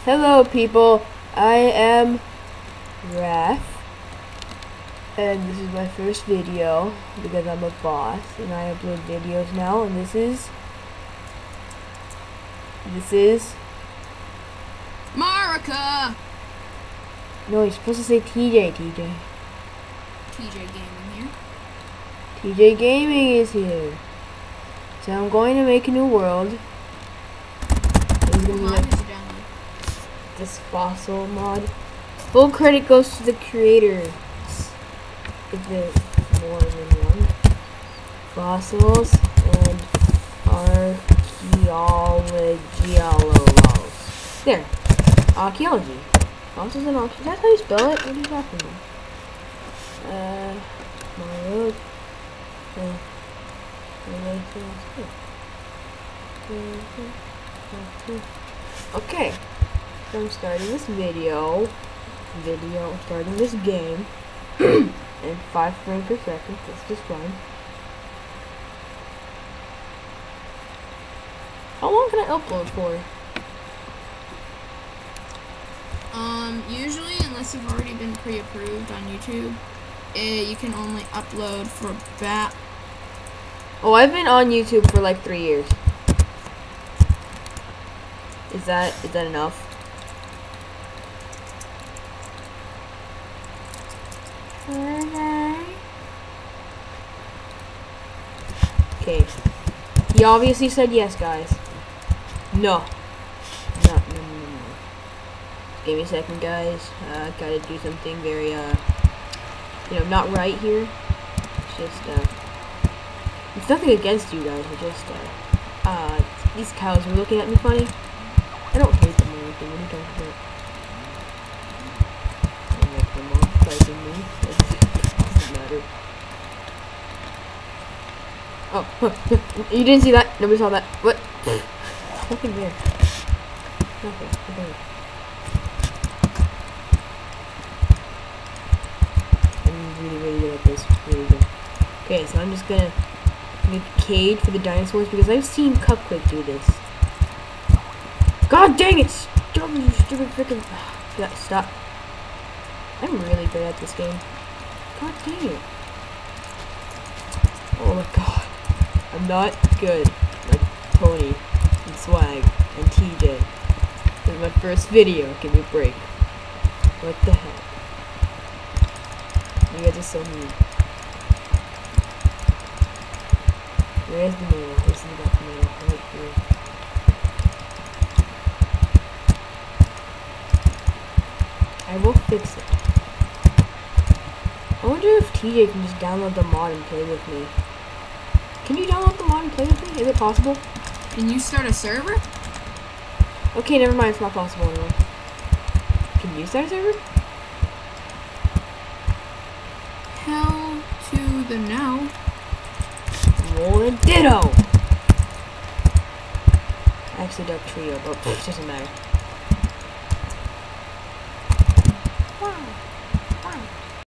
Hello people, I am Raph, and this is my first video because I'm a boss and I upload videos now, and this is Marika! no, you're supposed to say TJ. TJ Gaming here. TJ Gaming is here. So I'm going to make a new world. It's gonna be What mod like did you download? this fossil mod. Full credit goes to the creators. If there's more than one. Fossils and archaeology. There. Archaeology. Fossils and archaeology. That's how you spell it? What are you talking about? My road. Okay. So I'm starting this starting this game in 5 frames per second. That's just fine. How long can I upload for? Usually, unless you've already been pre-approved on YouTube, you can only upload for about... Oh, I've been on YouTube for like 3 years. Is that enough? Okay. He obviously said yes, guys. No. No. Give me a second, guys. Gotta do something very, not right here. It's just, it's nothing against you guys. It's just, these cows are looking at me funny. I don't hate them or anything. What are you talking about? I like them all fighting me. It doesn't matter. Oh, you didn't see that? Nobody saw that. What? Nothing there. Nothing. Okay. I'm really good at this. Really good. Okay, so I'm just gonna make a cage for the dinosaurs because I've seen Cupquake do this. God dang it! Stop, you stupid freaking. Stop. I'm really good at this game. God dang it. Oh my god. I'm not good like Tony and Swag and TJ. This is my first video. Give me a break. What the heck? You guys are so mean. Where's the mail? This is about the mail. Right here. I will fix it. I wonder if TJ can just download the mod and play with me. Can you download the mod and play with me? Is it possible? Can you start a server? Okay, never mind. It's not possible anymore. Can you start a server? Hell to the no. Roll a ditto! I actually dug trio, but it doesn't matter. Wow.